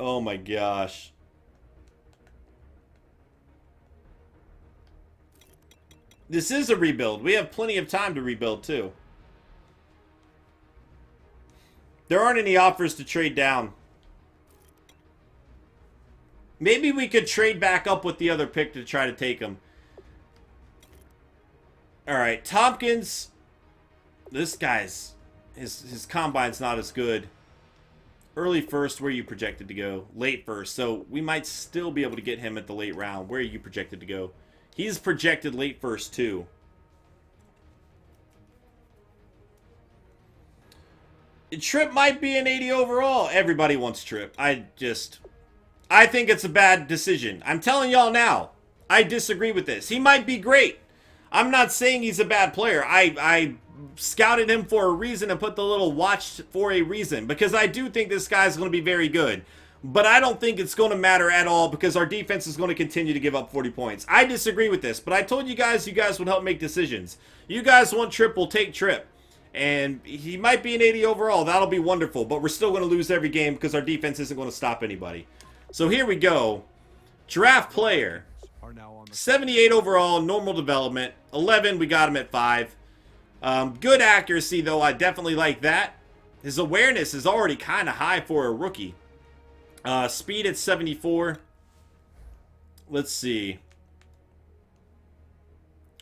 Oh my gosh. This is a rebuild. We have plenty of time to rebuild too. There aren't any offers to trade down. Maybe we could trade back up with the other pick to try to take him. Alright, Tompkins. This guy's... His combine's not as good. Early first, where are you projected to go? Late first, so we might still be able to get him at the late round. Where are you projected to go? He's projected late first, too. Trip might be an 80 overall. Everybody wants Trip. I think it's a bad decision. I'm telling y'all now. I disagree with this. He might be great. I'm not saying he's a bad player. I scouted him for a reason and put the little watch for a reason. Because I do think this guy's going to be very good. But I don't think it's going to matter at all because our defense is going to continue to give up 40 points. I disagree with this. But I told you guys would help make decisions. You guys want Trip, we'll take Trip. And he might be an 80 overall. That'll be wonderful. But we're still going to lose every game because our defense isn't going to stop anybody. So here we go. Draft player. 78 overall, normal development. 11, we got him at 5. Good accuracy, though. I definitely like that. His awareness is already kind of high for a rookie. Speed at 74. Let's see.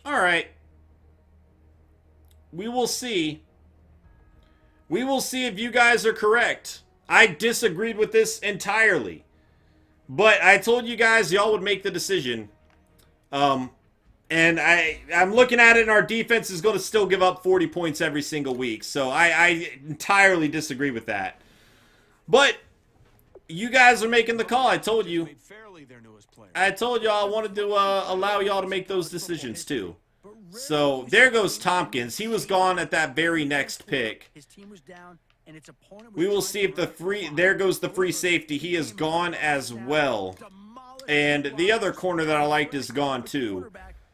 Alright. We will see. We will see if you guys are correct. I disagreed with this entirely. But I told you guys y'all would make the decision. And I'm looking at it and our defense is going to still give up 40 points every single week. So I entirely disagree with that. But you guys are making the call. I told you. I told y'all I wanted to allow y'all to make those decisions too. So there goes Tompkins. He was gone at that very next pick. We will see if the free... There goes the free safety. He is gone as well. And the other corner that I liked is gone too.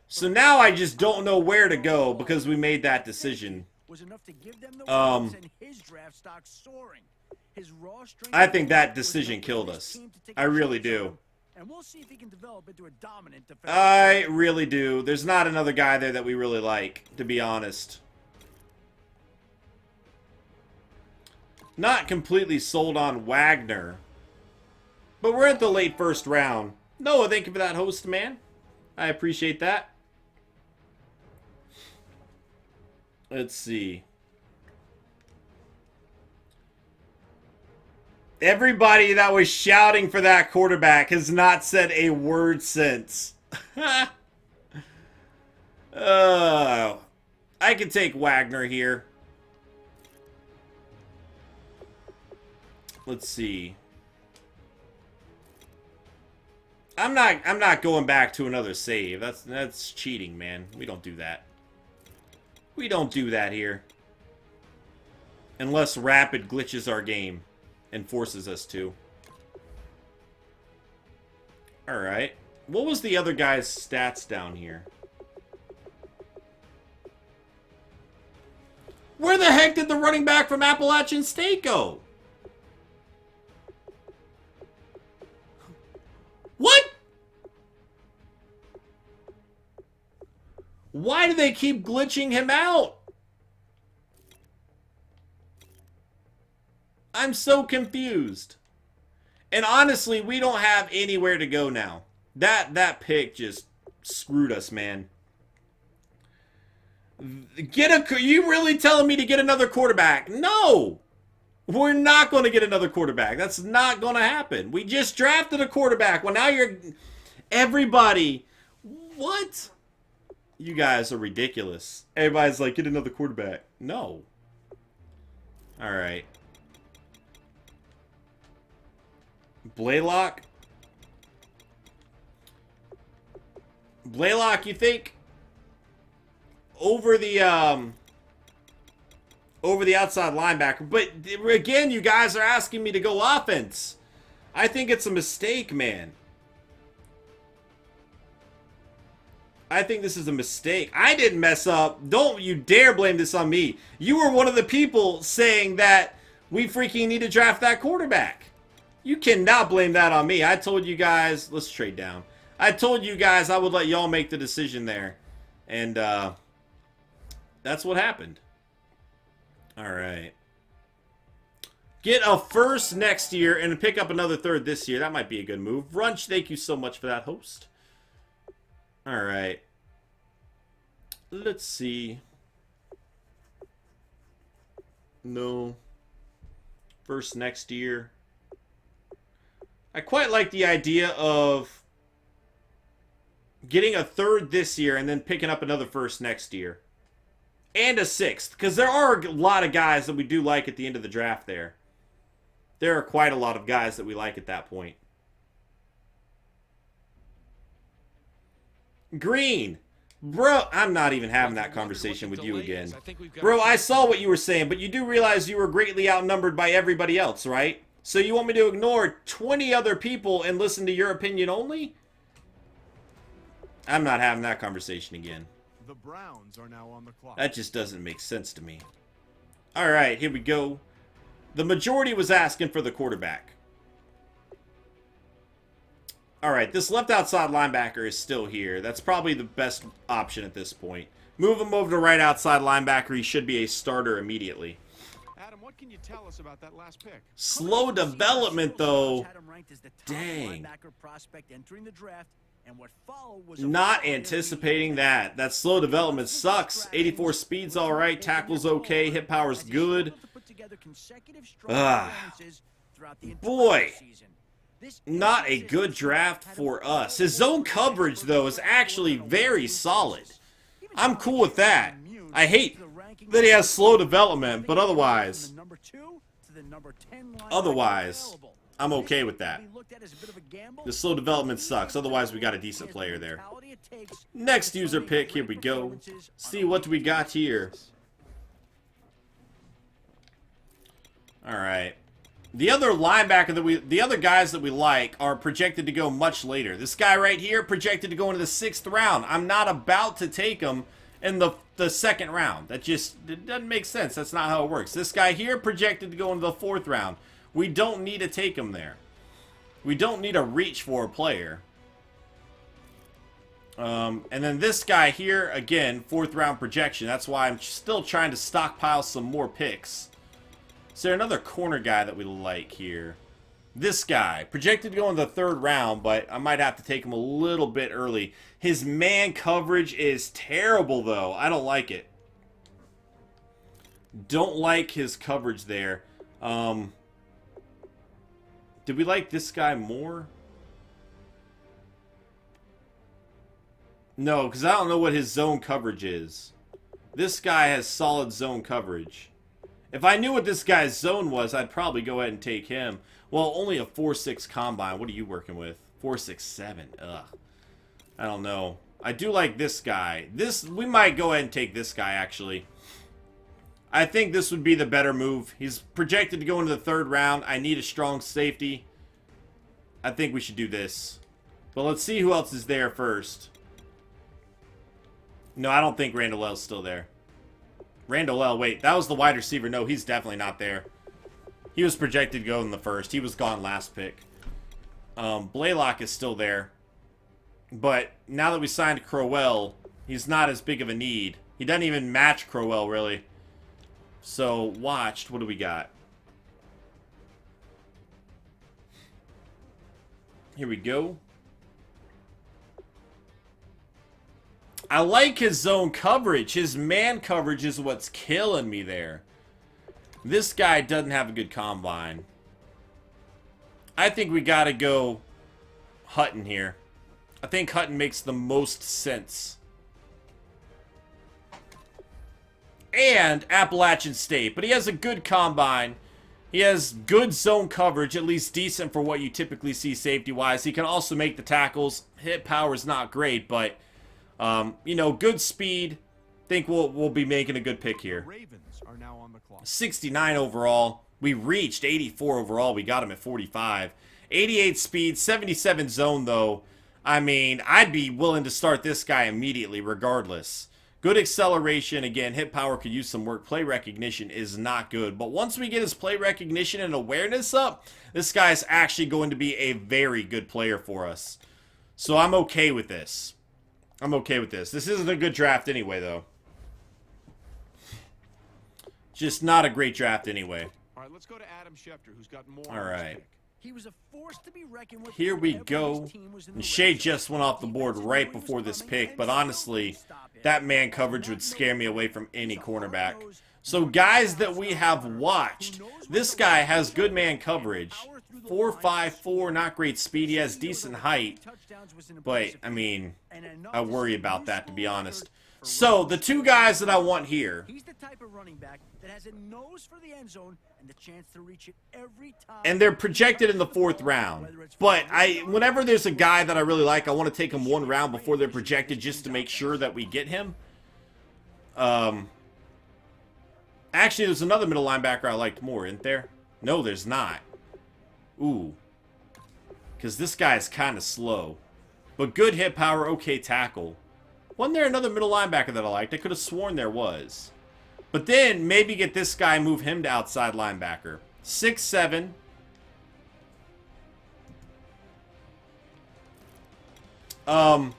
So now I just don't know where to go because we made that decision. I think that decision killed us. I really do. I really do. There's not another guy there that we really like, to be honest. Not completely sold on Wagner. But we're at the late first round. Noah, thank you for that host, man. I appreciate that. Let's see. Everybody that was shouting for that quarterback has not said a word since. I could take Wagner here. Let's see. I'm not going back to another save. That's cheating, man. We don't do that. We don't do that here. Unless Rapid glitches our game and forces us to. Alright. What was the other guy's stats down here? Where the heck did the running back from Appalachian State go? What? Why do they keep glitching him out? I'm so confused. And honestly, we don't have anywhere to go now. That pick just screwed us, man. You really telling me to get another quarterback? No! We're not going to get another quarterback. That's not going to happen. We just drafted a quarterback. Well, now you're... Everybody... What? You guys are ridiculous. Everybody's like, get another quarterback. No. Alright. Blaylock? Blaylock, you think? Over the outside linebacker. But again, you guys are asking me to go offense. I think it's a mistake, man. I think this is a mistake. I didn't mess up. Don't you dare blame this on me. You were one of the people saying that we freaking need to draft that quarterback. You cannot blame that on me. I told you guys, let's trade down. I told you guys I would let y'all make the decision there. And that's what happened. All right. Get a first next year and pick up another third this year. That might be a good move. Runch, thank you so much for that, host. All right. Let's see. No. First next year. I quite like the idea of getting a third this year and then picking up another first next year. And a sixth. Because there are a lot of guys that we do like at the end of the draft there. There are quite a lot of guys that we like at that point. Green. Bro, I'm not even having that conversation with you again. Bro, I saw what you were saying, but you do realize you were greatly outnumbered by everybody else, right? So you want me to ignore 20 other people and listen to your opinion only? I'm not having that conversation again. The Browns are now on the clock. That just doesn't make sense to me. All right, here we go. The majority was asking for the quarterback. All right, this left outside linebacker is still here. That's probably the best option at this point. Move him over to right outside linebacker. He should be a starter immediately. Adam, what can you tell us about that last pick? Slow development, though. Dang. Not anticipating that. That slow development sucks. 84 speed's all right. Tackle's okay. Hit power's good. Boy. Not a good draft for us. His zone coverage, though, is actually very solid. I'm cool with that. I hate that he has slow development, but otherwise, I'm okay with that. The slow development sucks. Otherwise, we got a decent player there. Next user pick. Here we go. See what we got here. All right. The other linebacker the other guys that we like are projected to go much later. This guy right here projected to go into the 6th round. I'm not about to take him in the 2nd round. That just it doesn't make sense. That's not how it works. This guy here projected to go into the 4th round. We don't need to take him there. We don't need to reach for a player. And then this guy here, again, 4th round projection. That's why I'm still trying to stockpile some more picks. Is there another corner guy that we like here? This guy. Projected to go in the 3rd round, but I might have to take him a little bit early. His man coverage is terrible, though. I don't like it. Don't like his coverage there. Did we like this guy more? No, because I don't know what his zone coverage is. This guy has solid zone coverage. If I knew what this guy's zone was, I'd probably go ahead and take him. Well, only a 4.6 combine. What are you working with? 4.67. Ugh. I don't know. I do like this guy. We might go ahead and take this guy, actually. I think this would be the better move. He's projected to go into the 3rd round. I need a strong safety. I think we should do this. But let's see who else is there first. No, I don't think Randall L's still there. Randall L, wait, that was the wide receiver. No, he's definitely not there. He was projected to go in the 1st. He was gone last pick. Blaylock is still there. But now that we signed Crowell, he's not as big of a need. He doesn't even match Crowell, really. So, watched. What do we got? Here we go. I like his zone coverage. His man coverage is what's killing me there. This guy doesn't have a good combine. I think we got to go Hutton here. I think Hutton makes the most sense. And Appalachian State. But he has a good combine. He has good zone coverage, at least decent for what you typically see safety-wise. He can also make the tackles. Hit power is not great, but... you know, good speed. Think we'll be making a good pick here. Ravens are now on the clock. 69 overall. We reached 84 overall. We got him at 45. 88 speed, 77 zone, though. I mean, I'd be willing to start this guy immediately, regardless. Good acceleration. Again, hit power could use some work. Play recognition is not good. But once we get his play recognition and awareness up, this guy's actually going to be a very good player for us. So I'm okay with this. I'm okay with this. This isn't a good draft anyway, though. Just not a great draft anyway. All right, let's go to Adam Schefter, who's got more. All right. He was a force to be reckoned with. Here we go. And Shea just went off the board right before this pick, but honestly, that man coverage would scare me away from any cornerback. So guys that we have watched, this guy has good man coverage. 4.54, not great speed. He has decent height, but I mean, I worry about that, to be honest. So the two guys that I want here, He's the type of running back that has a nose for the end zone and the chance to reach it every time. and they're projected in the 4th round. But whenever there's a guy that I really like, I want to take him 1 round before they're projected just to make sure that we get him. Actually, there's another middle linebacker I liked more, isn't there? No, there's not. Ooh. Because this guy is kind of slow. But good hit power, okay tackle. Wasn't there another middle linebacker that I liked? I could have sworn there was. But then, maybe get this guy, move him to outside linebacker. 6'7". I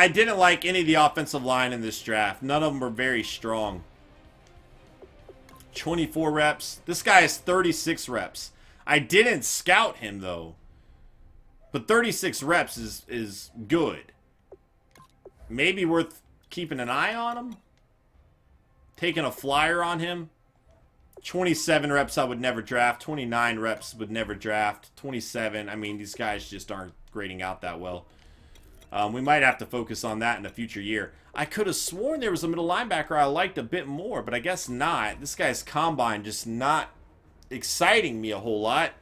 didn't like any of the offensive line in this draft. None of them were very strong. 24 reps. This guy has 36 reps. I didn't scout him, though. But 36 reps is good. Maybe worth keeping an eye on him. Taking a flyer on him. 27 reps I would never draft. 29 reps would never draft. 27, I mean, these guys just aren't grading out that well. We might have to focus on that in a future year. I could have sworn there was a middle linebacker I liked a bit more, but I guess not. This guy's combine just not exciting me a whole lot.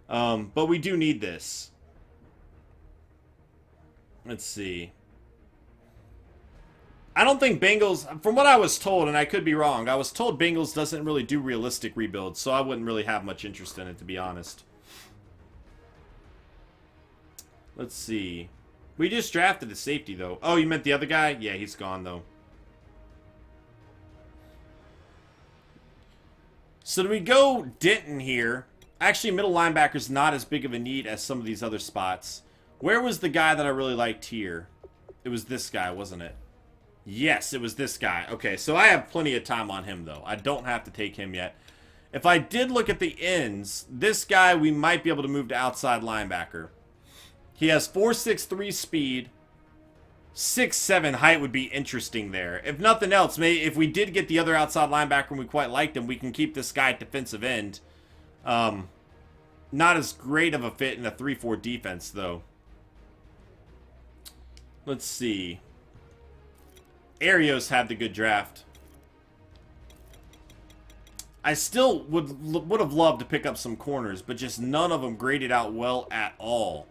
But we do need this. Let's see. I don't think Bengals, from what I was told, and I could be wrong, I was told Bengals doesn't really do realistic rebuilds, so I wouldn't really have much interest in it, to be honest. Let's see. We just drafted a safety, though. Oh, you meant the other guy? Yeah, he's gone, though. So do we go Denton here? Actually, middle linebacker's not as big of a need as some of these other spots. Where was the guy that I really liked here? It was this guy, wasn't it? Yes, it was this guy. Okay, so I have plenty of time on him, though. I don't have to take him yet. If I did look at the ends, this guy we might be able to move to outside linebacker. He has 4.63 speed. 6'7" height would be interesting there. If nothing else, maybe if we did get the other outside linebacker and we quite liked him, we can keep this guy at defensive end. Not as great of a fit in a 3-4 defense, though. Let's see. Arios had the good draft. I still would have loved to pick up some corners, but just none of them graded out well at all.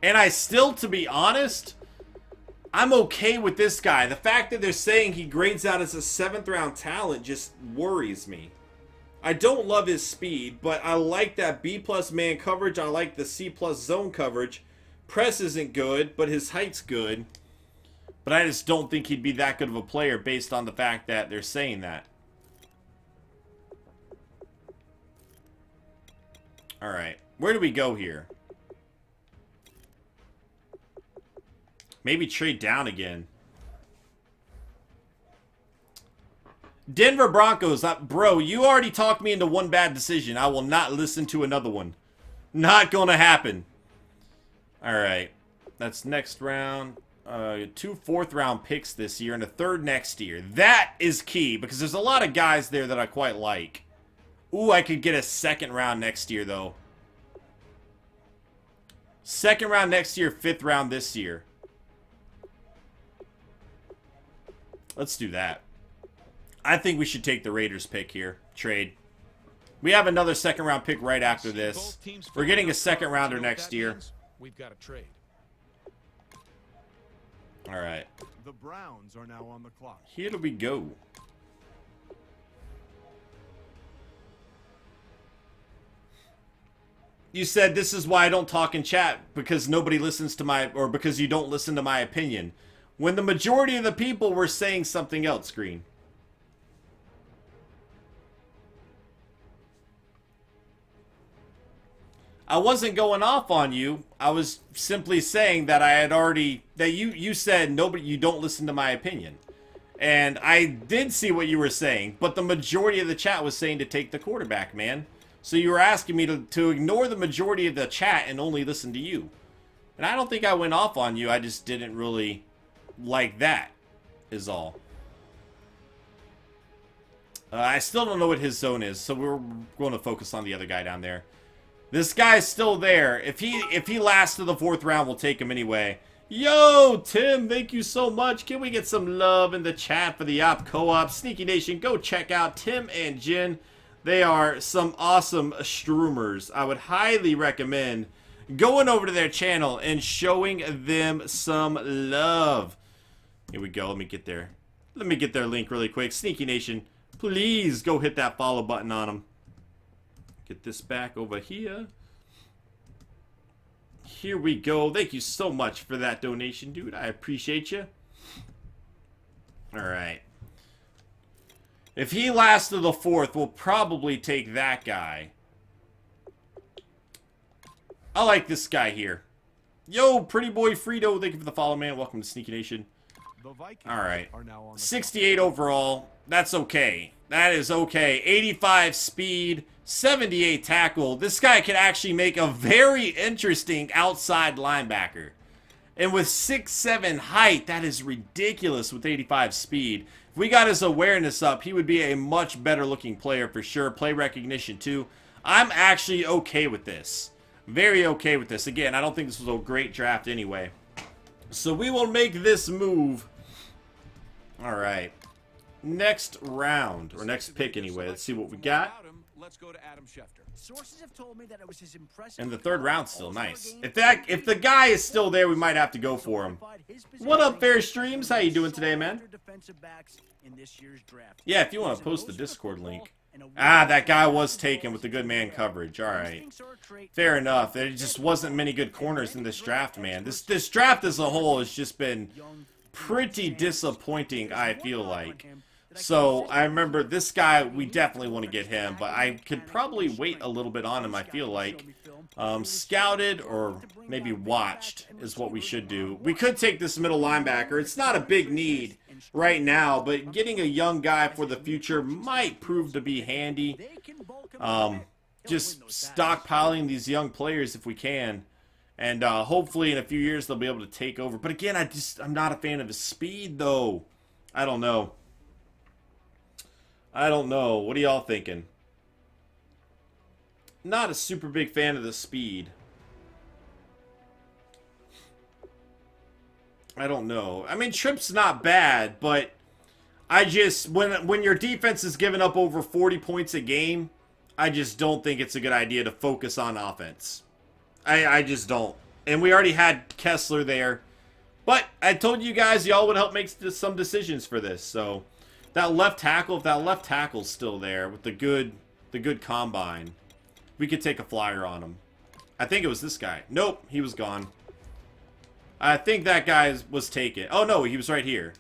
And I still, to be honest, I'm okay with this guy. The fact that they're saying he grades out as a 7th round talent just worries me. I don't love his speed, but I like that B+ man coverage. I like the C+ zone coverage. Press isn't good, but his height's good. But I just don't think he'd be that good of a player based on the fact that they're saying that. Alright. Where do we go here? Maybe trade down again. Denver Broncos. Bro, you already talked me into one bad decision. I will not listen to another one. Not gonna happen. Alright. That's next round. 2 4th round picks this year and a 3rd next year. That is key because there's a lot of guys there that I quite like. Ooh, I could get a 2nd round next year, though. 2nd round next year, 5th round this year. Let's do that. I think we should take the Raiders pick here. Trade. We have another 2nd round pick right after this. We're getting a 2nd rounder next year. We've got a trade. All right. The Browns are now on the clock. Here we go. You said this is why I don't talk in chat, because nobody listens to my, or because you don't listen to my opinion. when the majority of the people were saying something else, Green. I wasn't going off on you. I was simply saying that I had already, that you said nobody, you don't listen to my opinion. And I did see what you were saying, but the majority of the chat was saying to take the quarterback, man. So you were asking me to ignore the majority of the chat and only listen to you. And I don't think I went off on you. I just didn't really like that, is all. I still don't know what his zone is, so we're going to focus on the other guy down there. This guy's still there. If he lasts to the 4th round, we'll take him anyway. Yo, Tim, thank you so much. Can we get some love in the chat for the Op Co-op? Sneaky Nation, go check out Tim and Jen. They are some awesome streamers. I would highly recommend going over to their channel and showing them some love. Here we go. Let me get their link really quick. Sneaky Nation, please go hit that follow button on them. Get this back over here. Here we go. Thank you so much for that donation, dude. I appreciate you. Alright. If he lasts to the 4th, we'll probably take that guy. I like this guy here. Yo, pretty boy Frito. Thank you for the follow, man. Welcome to Sneaky Nation. Alright. 68 overall. That's okay. That is okay. 85 speed. 78 tackle. This guy can actually make a very interesting outside linebacker. And with 6'7" height, that is ridiculous with 85 speed. If we got his awareness up, he would be a much better looking player for sure. Play recognition too. I'm actually okay with this. Very okay with this. Again, I don't think this was a great draft anyway. So we will make this move. Alright. Next round, or next pick anyway. Let's see what we got. Let's go to Adam Schefter. Sources have told me that it was his impressive. And the 3rd round's still nice. If the guy is still there, we might have to go for him. What up, Fair Streams? How you doing today, man? Yeah, if you want to post the Discord link. Ah, that guy was taken with the good man coverage. All right, fair enough. There just wasn't many good corners in this draft, man. This draft as a whole has just been pretty disappointing, I feel like. So, I remember this guy, we definitely want to get him, but I could probably wait a little bit on him, I feel like. Scouted or maybe watched is what we should do. We could take this middle linebacker. It's not a big need right now, but getting a young guy for the future might prove to be handy. Just stockpiling these young players if we can. And hopefully in a few years they'll be able to take over. But again, I'm not a fan of his speed, though. I don't know. What are y'all thinking? Not a super big fan of the speed. I don't know. I mean, Tripp's not bad, but I just, when your defense is giving up over 40 points a game, I just don't think it's a good idea to focus on offense. I just don't. And we already had Kessler there. But I told you guys y'all would help make some decisions for this, so... That left tackle, if that left tackle's still there with the good combine, we could take a flyer on him. I think it was this guy. Nope, he was gone. I think that guy was taken. Oh no, he was right here.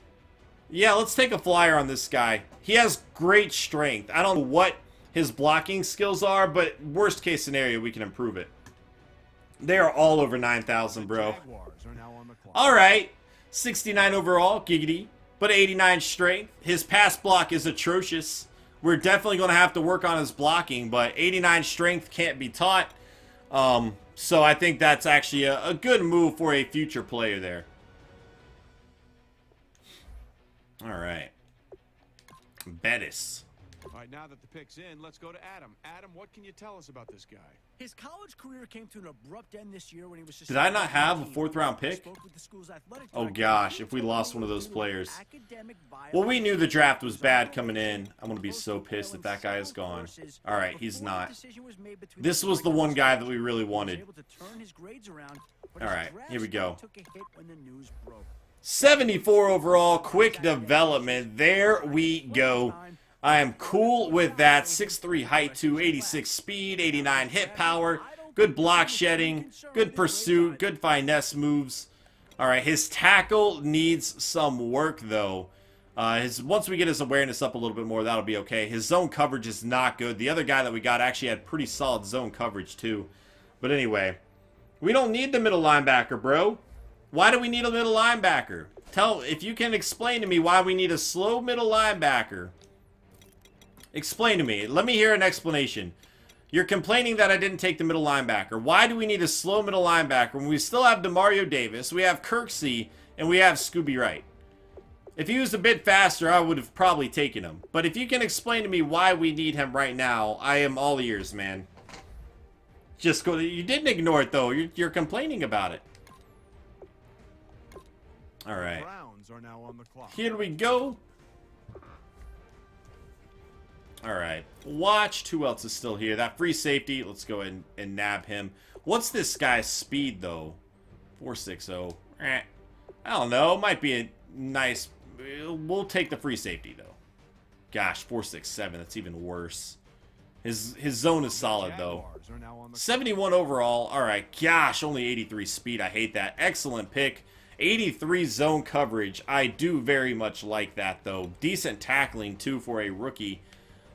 Yeah, let's take a flyer on this guy. He has great strength. I don't know what his blocking skills are, but worst case scenario, we can improve it. They are all over 9,000, bro. Alright, 69 overall, giggity. But 89 strength. His pass block is atrocious. We're definitely going to have to work on his blocking, but 89 strength can't be taught. So I think that's actually a good move for a future player there. All right. Bettis. All right, now that the pick's in, let's go to Adam. Adam, what can you tell us about this guy? His college career came to an abrupt end this year when he was. Did I not have a 4th round pick? Oh gosh, if we lost one of those players. Well, we knew the draft was bad coming in. I'm going to be so pissed if that guy is gone. All right, he's not. This was the one guy that we really wanted. All right, here we go. 74 overall, quick development. There we go. I am cool with that. 6'3" height to 86 speed, 89 hit power, good block shedding, good pursuit, good finesse moves. All right, his tackle needs some work, though. Once we get his awareness up a little bit more, that'll be okay. His zone coverage is not good. The other guy that we got actually had pretty solid zone coverage, too. But anyway, we don't need the middle linebacker, bro. Why do we need a middle linebacker? If you can explain to me why we need a slow middle linebacker. Explain to me. Let me hear an explanation. You're complaining that I didn't take the middle linebacker. Why do we need a slow middle linebacker when we still have Demario Davis, we have Kirksey, and we have Scooby Wright? If he was a bit faster, I would have probably taken him. But if you can explain to me why we need him right now, I am all ears, man. Just go. You didn't ignore it, though. You're complaining about it. All right. Browns are now on the clock. Here we go. All right. Watch. Who else is still here? That free safety. Let's go ahead and nab him. What's this guy's speed, though? 4.60. I don't know. Might be a nice... We'll take the free safety, though. Gosh, 4.67. That's even worse. His zone is solid, though. 71 overall. All right. Gosh, only 83 speed. I hate that. Excellent pick. 83 zone coverage. I do very much like that, though. Decent tackling, too, for a rookie.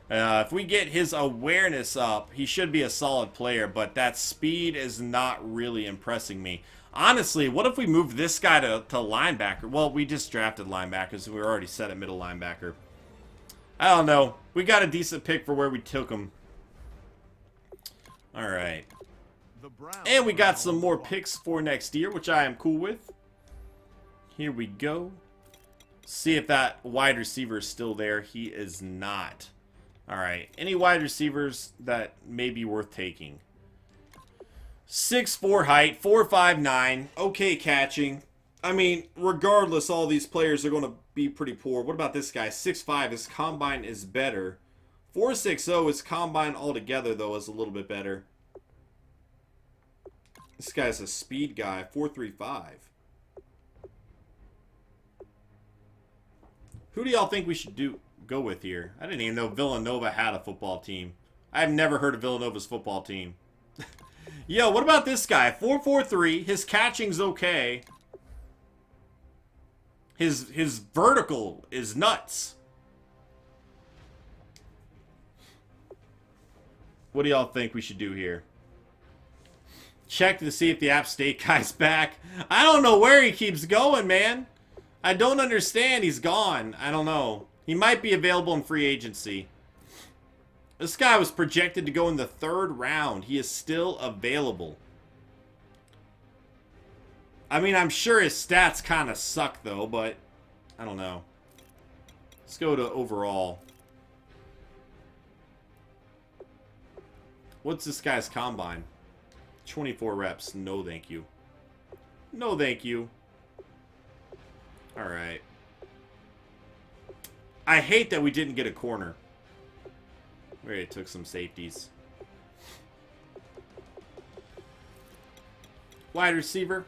If we get his awareness up, he should be a solid player, but that speed is not really impressing me. Honestly, what if we moved this guy to linebacker? Well, we just drafted linebackers, and we were already set at middle linebacker. I don't know. We got a decent pick for where we took him. All right. And we got some more picks for next year, which I am cool with. Here we go. See if that wide receiver is still there. He is not. All right. Any wide receivers that may be worth taking? 6'4" height, 4'5'9". Okay catching. I mean, regardless, all these players are going to be pretty poor. What about this guy? 6'5". His combine is better. 4.60. His combine altogether, though, is a little bit better. This guy's a speed guy. 4.35. Who do y'all think we should go with here? I didn't even know Villanova had a football team. I've never heard of Villanova's football team. Yo, what about this guy? 4.43. His catching's okay. His vertical is nuts. What do y'all think we should do here? Check to see if the App State guy's back. I don't know where he keeps going, man. I don't understand. He's gone. I don't know. He might be available in free agency. This guy was projected to go in the 3rd round. He is still available. I mean, I'm sure his stats kind of suck, though, but I don't know. Let's go to overall. What's this guy's combine? 24 reps. No, thank you. No, thank you. All right. I hate that we didn't get a corner. We already took some safeties. Wide receiver.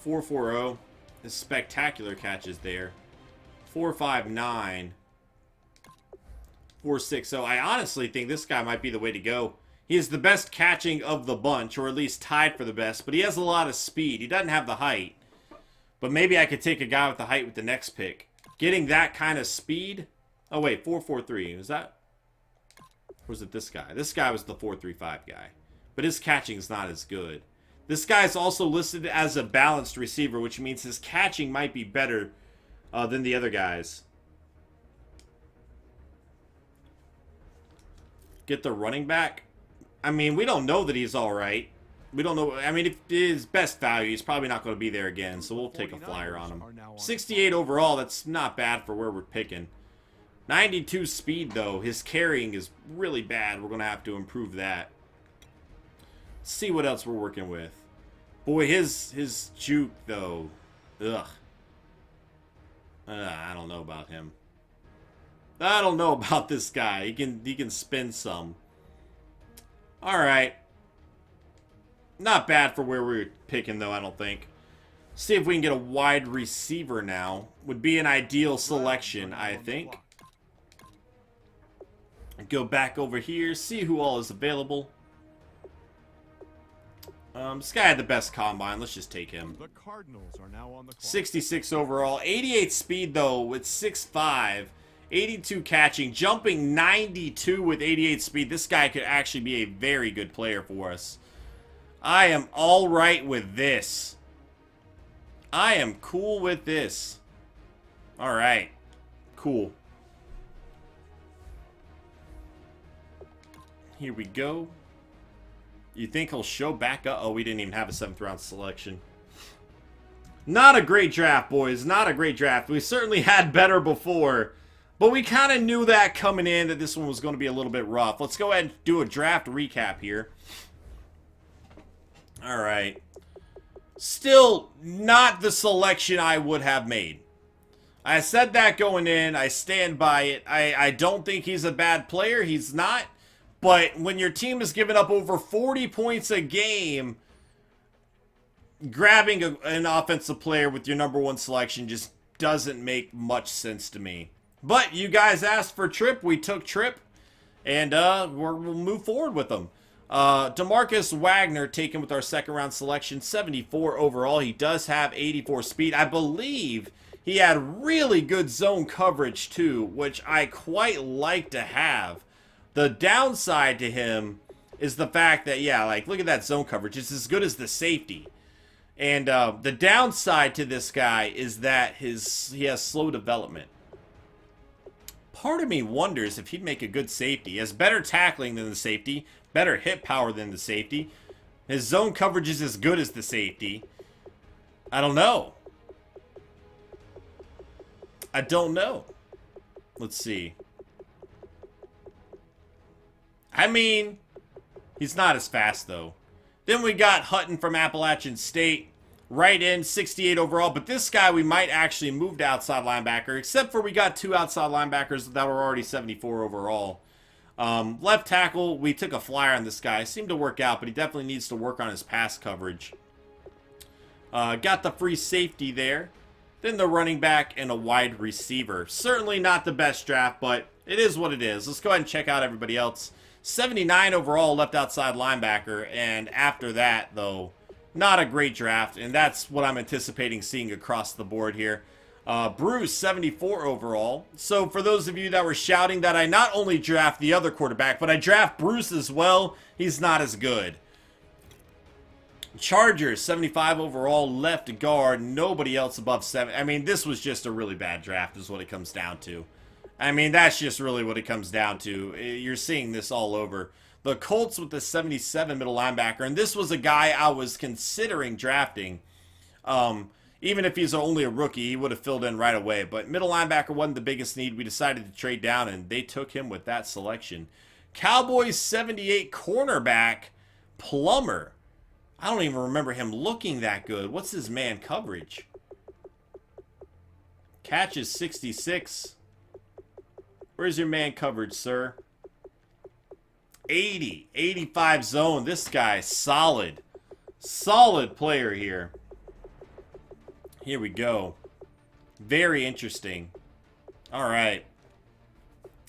4.40. His spectacular catches there. 4.59. 4.60. I honestly think this guy might be the way to go. He is the best catching of the bunch, or at least tied for the best, but he has a lot of speed. He doesn't have the height. But maybe I could take a guy with the height with the next pick. Getting that kind of speed... Oh, wait, 4.43. Was that... Or was it this guy? This guy was the 4.35 guy. But his catching is not as good. This guy is also listed as a balanced receiver, which means his catching might be better than the other guys. Get the running back. I mean, we don't know that he's all right. We don't know. I mean, if his best value, he's probably not going to be there again, so we'll take a flyer on him. 68 overall, that's not bad for where we're picking. 92 speed, though. His carrying is really bad. We're going to have to improve that. Let's see what else we're working with. Boy, his juke, though. Ugh. I don't know about him. I don't know about this guy. He can spin some. All right. Not bad for where we're picking, though, I don't think. See if we can get a wide receiver now. Would be an ideal selection, I think. Go back over here, see who all is available. This guy had the best combine. Let's just take him. The Cardinals are now on the clock. 66 overall. 88 speed, though, with 6'5". 82 catching. Jumping 92 with 88 speed. This guy could actually be a very good player for us. I am all right with this. I am cool with this. All right. Cool. Here we go. You think he'll show back up? Oh, we didn't even have a 7th round selection. Not a great draft, boys. Not a great draft. We certainly had better before. But we kind of knew that coming in, that this one was going to be a little bit rough. Let's go ahead and do a draft recap here. All right. Still not the selection I would have made. I said that going in. I stand by it. I don't think he's a bad player. He's not. But when your team is giving up over 40 points a game, grabbing an offensive player with your #1 selection just doesn't make much sense to me. But you guys asked for Tripp. We took Tripp. And we'll move forward with them. DeMarcus Wagner taken with our 2nd round selection. 74 overall. He does have 84 speed. I believe he had really good zone coverage too, which I quite like to have. The downside to him is the fact that, yeah, like, look at that zone coverage. It's as good as the safety. And the downside to this guy is that he has slow development. Part of me wonders if he'd make a good safety. He has better tackling than the safety, better hit power than the safety. His zone coverage is as good as the safety. I don't know. I don't know. Let's see. I mean, he's not as fast, though. Then we got Hutton from Appalachian State. Right in, 68 overall. But this guy we might actually move to outside linebacker. Except for we got 2 outside linebackers that were already 74 overall. Left tackle, we took a flyer on this guy. Seemed to work out, but he definitely needs to work on his pass coverage. Got the free safety there. Then the running back and a wide receiver. Certainly not the best draft, but it is what it is. Let's go ahead and check out everybody else. 79 overall left outside linebacker. And after that, though, not a great draft. And that's what I'm anticipating seeing across the board here. Bruce, 74 overall. So for those of you that were shouting that I not only draft the other quarterback, but I draft Bruce as well, he's not as good. Chargers, 75 overall, left guard, nobody else above 7. I mean, this was just a really bad draft is what it comes down to. I mean, that's just really what it comes down to. You're seeing this all over. The Colts with the 77 middle linebacker, and this was a guy I was considering drafting. Even if he's only a rookie, he would have filled in right away. But middle linebacker wasn't the biggest need. We decided to trade down, and they took him with that selection. Cowboys 78 cornerback, Plummer. I don't even remember him looking that good. What's his man coverage? Catches 66. Where's your man coverage, sir? 80. 85 zone. This guy, solid. Solid player here. Here we go. Very interesting. All right.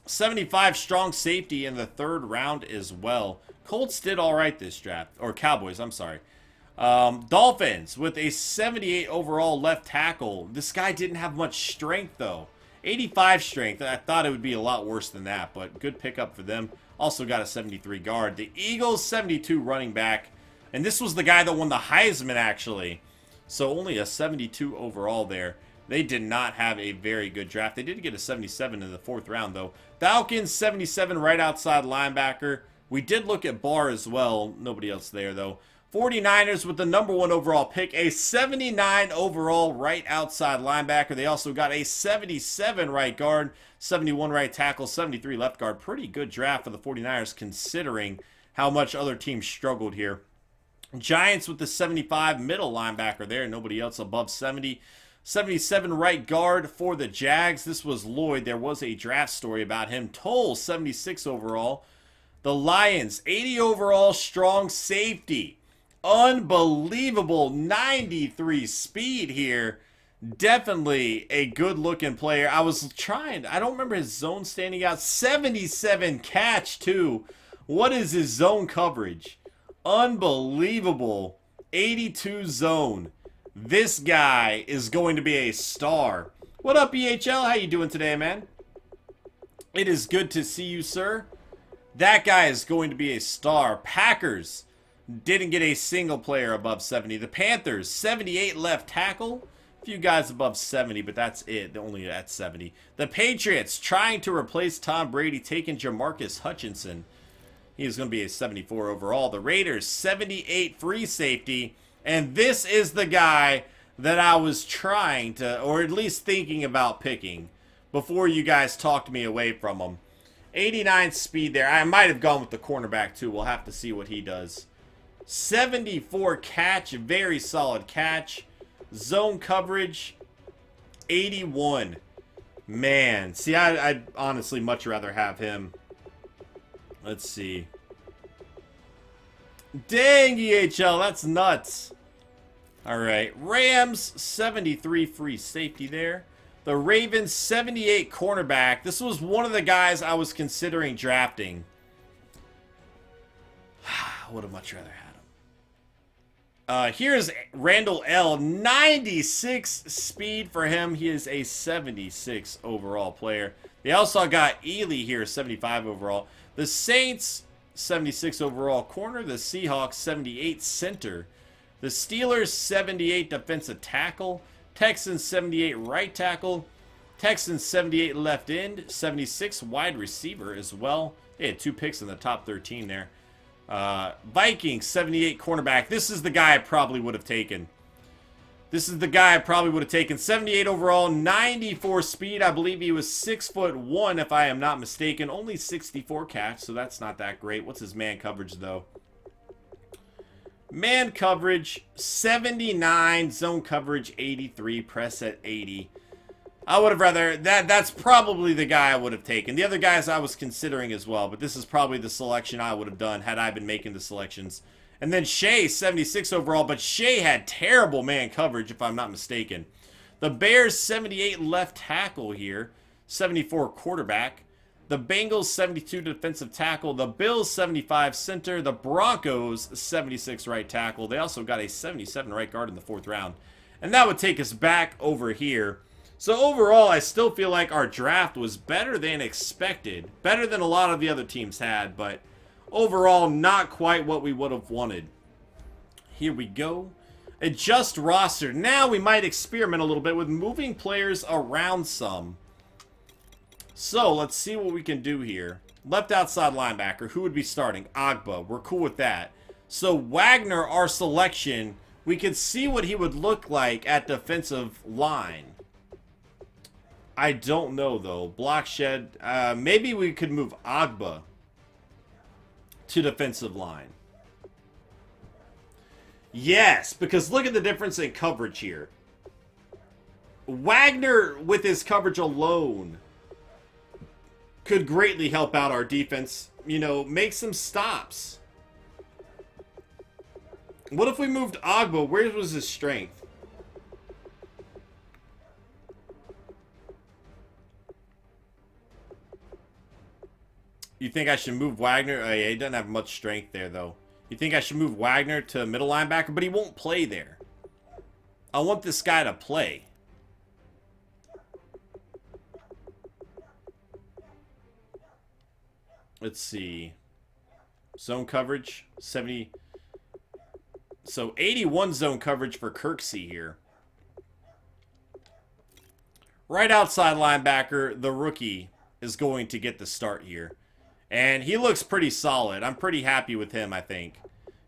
75 strong safety in the 3rd round as well. Colts did all right this draft. Or Cowboys, I'm sorry. Dolphins with a 78 overall left tackle. This guy didn't have much strength, though. 85 strength. I thought it would be a lot worse than that, but good pickup for them. Also got a 73 guard. The Eagles, 72 running back. And this was the guy that won the Heisman, actually. So only a 72 overall there. They did not have a very good draft. They did get a 77 in the 4th round, though. Falcons, 77 right outside linebacker. We did look at Barr as well. Nobody else there, though. 49ers with the #1 overall pick. A 79 overall right outside linebacker. They also got a 77 right guard, 71 right tackle, 73 left guard. Pretty good draft for the 49ers considering how much other teams struggled here. Giants with the 75 middle linebacker there. Nobody else above 70. 77 right guard for the Jags. This was Lloyd. There was a draft story about him. Toll, 76 overall. The Lions, 80 overall strong safety. Unbelievable 93 speed here. Definitely a good looking player. I don't remember his zone standing out. 77 catch too. What is his zone coverage? Unbelievable. 82 zone. This guy is going to be a star. What up, EHL? How you doing today, man? It is good to see you, sir. That guy is going to be a star. Packers didn't get a single player above 70. The Panthers, 78 left tackle. A few guys above 70, but that's it. They're only at 70. The Patriots trying to replace Tom Brady, taking Jamarcus Hutchinson. He's going to be a 74 overall. The Raiders, 78 free safety. And this is the guy that I was trying to, or at least thinking about picking before you guys talked me away from him. 89 speed there. I might have gone with the cornerback too. We'll have to see what he does. 74 catch. Very solid catch. Zone coverage. 81. Man. See, I'd honestly much rather have him. Let's see. Dang, EHL. That's nuts. All right. Rams, 73 free safety there. The Ravens, 78 cornerback. This was one of the guys I was considering drafting. I would have much rather had him. Here's Randall L. 96 speed for him. He is a 76 overall player. They also got Ely here, 75 overall. The Saints, 76 overall corner. The Seahawks, 78 center. The Steelers, 78 defensive tackle. Texans, 78 right tackle. Texans, 78 left end. 76 wide receiver as well. They had 2 picks in the top 13 there. Vikings, 78 cornerback. This is the guy I probably would have taken. 78 overall, 94 speed. I believe he was 6'1" if I am not mistaken. Only 64 catch, so that's not that great. What's his man coverage, though? Man coverage, 79. Zone coverage, 83. Press at 80. I would have rather... That's probably the guy I would have taken. The other guys I was considering as well, but this is probably the selection I would have done had I been making the selections. And then Shea, 76 overall, but Shea had terrible man coverage, if I'm not mistaken. The Bears, 78 left tackle here. 74 quarterback. The Bengals, 72 defensive tackle. The Bills, 75 center. The Broncos, 76 right tackle. They also got a 77 right guard in the 4th round. And that would take us back over here. So overall, I still feel like our draft was better than expected. Better than a lot of the other teams had, but overall, not quite what we would have wanted. Here we go. Adjust roster. Now we might experiment a little bit with moving players around some. So, let's see what we can do here. Left outside linebacker. Who would be starting? Agba. We're cool with that. So, Wagner, our selection, we could see what he would look like at defensive line. I don't know, though. Block shed. Maybe we could move Agba to defensive line. Yes, because look at the difference in coverage here. Wagner, with his coverage alone, could greatly help out our defense. You know, make some stops. What if we moved Agba? Where was his strength? You think I should move Wagner? Oh, yeah, he doesn't have much strength there, though. You think I should move Wagner to middle linebacker? But he won't play there. I want this guy to play. Let's see. Zone coverage, 70. So 81 zone coverage for Kirksey here. Right outside linebacker, the rookie is going to get the start here. And he looks pretty solid. I'm pretty happy with him, I think.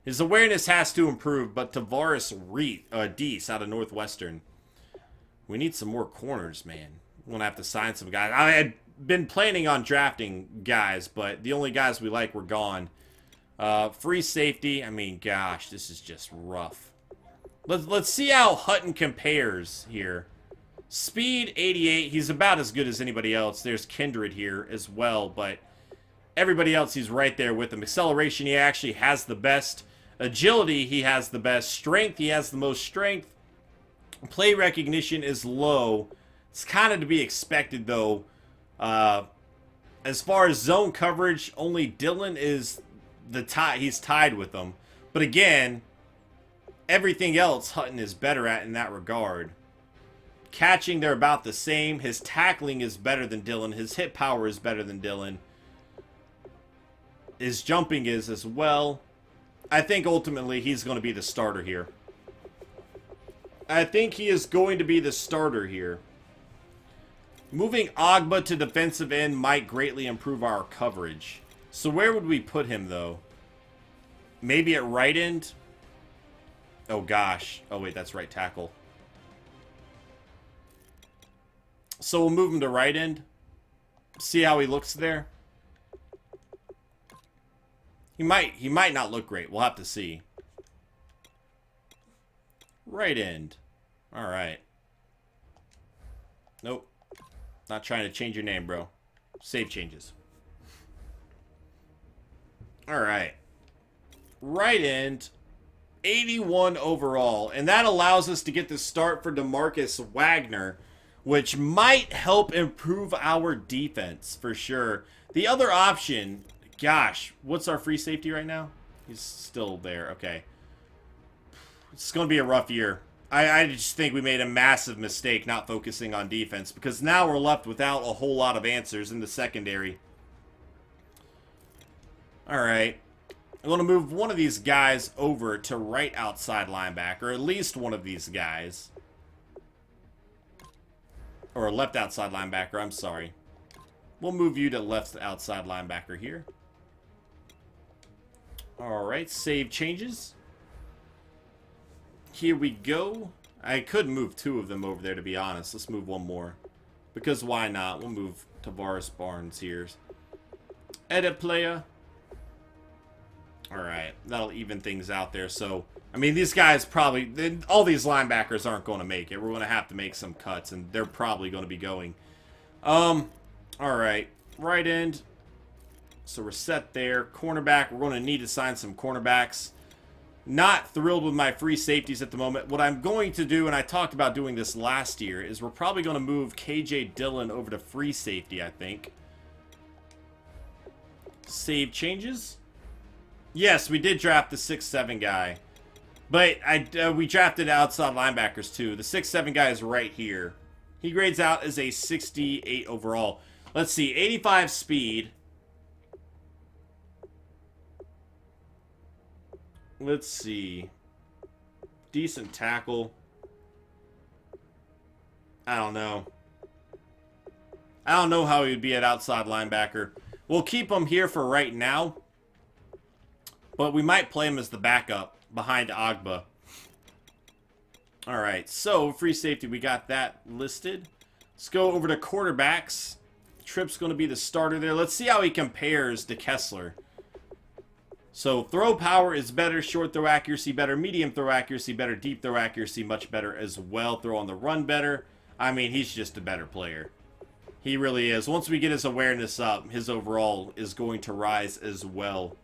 His awareness has to improve, but Tavares Deese out of Northwestern. We need some more corners, man. We're going to have to sign some guys. I had been planning on drafting guys, but the only guys we like were gone. Free safety. I mean, gosh, this is just rough. Let's see how Hutton compares here. Speed, 88. He's about as good as anybody else. There's Kindred here as well, but everybody else, he's right there with him. Acceleration, he actually has the best. Agility, he has the best. Strength, he has the most strength. Play recognition is low. It's kind of to be expected, though. As far as zone coverage, only Dylan is he's tied with them. But again, everything else Hutton is better at in that regard. Catching, they're about the same. His tackling is better than Dylan. His hit power is better than Dylan. His jumping is as well. I think ultimately he's going to be the starter here. I think he is going to be the starter here. Moving Agba to defensive end might greatly improve our coverage. So where would we put him, though? Maybe at right end? Oh, gosh. Oh, wait, that's right tackle. So we'll move him to right end. See how he looks there. He might not look great. We'll have to see. Right end. All right. Nope. Not trying to change your name, bro. Save changes. All right. Right end. 81 overall. And that allows us to get the start for DeMarcus Wagner, which might help improve our defense for sure. The other option, gosh, what's our free safety right now? He's still there. Okay. It's going to be a rough year. I just think we made a massive mistake not focusing on defense, because now we're left without a whole lot of answers in the secondary. All right. I'm going to move one of these guys over to right outside linebacker, or at least one of these guys. Or left outside linebacker, I'm sorry. We'll move you to left outside linebacker here. Alright, save changes. Here we go. I could move two of them over there, to be honest. Let's move one more. Because why not? We'll move Tavares Barnes here. Edit player. Alright, that'll even things out there. So, I mean, these guys probably, all these linebackers aren't going to make it. We're going to have to make some cuts, and they're probably going to be going. Alright, right end. So we're set there. Cornerback, we're going to need to sign some cornerbacks. Not thrilled with my free safeties at the moment. What I'm going to do, and I talked about doing this last year, is we're probably going to move KJ Dillon over to free safety, I think. Save changes. Yes, we did draft the 6'7" guy. But we drafted outside linebackers too. The 6'7" guy is right here. He grades out as a 68 overall. Let's see, 85 speed. Let's see. Decent tackle. I don't know. I don't know how he would be at outside linebacker. We'll keep him here for right now. But we might play him as the backup behind Agba. Alright, so free safety, we got that listed. Let's go over to quarterbacks. Tripp's going to be the starter there. Let's see how he compares to Kessler. So throw power is better, short throw accuracy better, medium throw accuracy better, deep throw accuracy much better as well. Throw on the run better. I mean, he's just a better player. He really is. Once we get his awareness up, his overall is going to rise as well.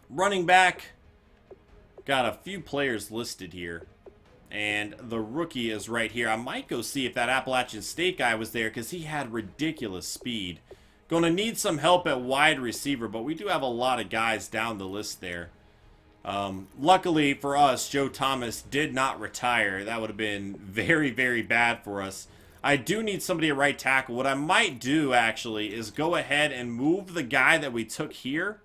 Running back. Got a few players listed here. And the rookie is right here. I might go see if that Appalachian State guy was there, because he had ridiculous speed. Going to need some help at wide receiver, but we do have a lot of guys down the list there. Luckily for us, Joe Thomas did not retire. That would have been very, very bad for us. I do need somebody at right tackle. What I might do, actually, is go ahead and move the guy that we took here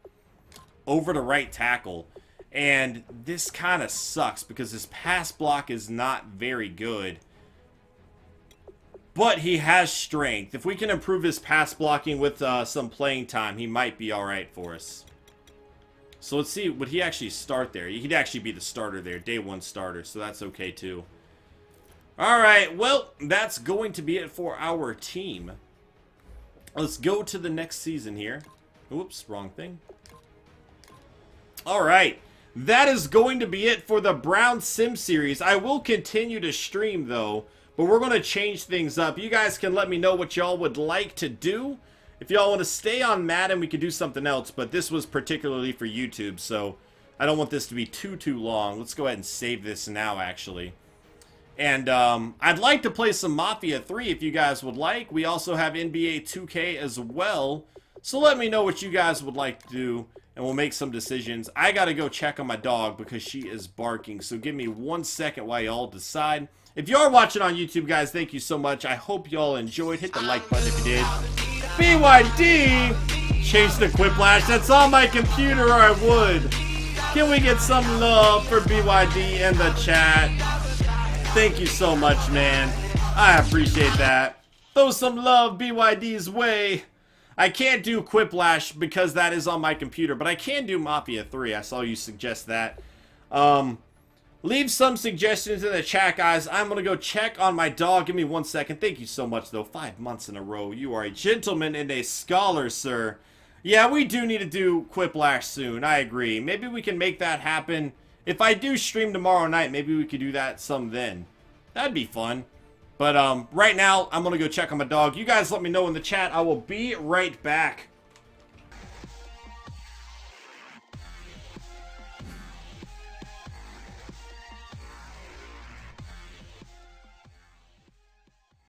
over to right tackle. And this kind of sucks because his pass block is not very good. But he has strength. If we can improve his pass blocking with some playing time, he might be alright for us. So let's see, would he actually start there? He'd actually be the starter there, day one starter, so that's okay too. Alright, well, that's going to be it for our team. Let's go to the next season here. Oops, wrong thing. Alright, that is going to be it for the Brown Sim series. I will continue to stream though, but we're going to change things up. You guys can let me know what y'all would like to do. If y'all want to stay on Madden, we could do something else, but this was particularly for YouTube, so I don't want this to be too long. Let's go ahead and save this now, actually. And I'd like to play some Mafia 3 if you guys would like. We also have NBA 2K as well, so let me know what you guys would like to do and we'll make some decisions. I gotta go check on my dog because she is barking. So give me 1 second while y'all decide. If you are watching on YouTube, guys, thank you so much. I hope y'all enjoyed. Hit the like button if you did. BYD! Change the quiplash. That's on my computer, or I would. Can we get some love for BYD in the chat? Thank you so much, man. I appreciate that. Throw some love BYD's way. I can't do Quiplash because that is on my computer, but I can do Mafia 3. I saw you suggest that. Leave some suggestions in the chat, guys. I'm going to go check on my dog. Give me 1 second. Thank you so much, though. 5 months in a row. You are a gentleman and a scholar, sir. Yeah, we do need to do Quiplash soon. I agree. Maybe we can make that happen. If I do stream tomorrow night, maybe we could do that some then. That'd be fun. But right now, I'm going to go check on my dog. You guys let me know in the chat. I will be right back.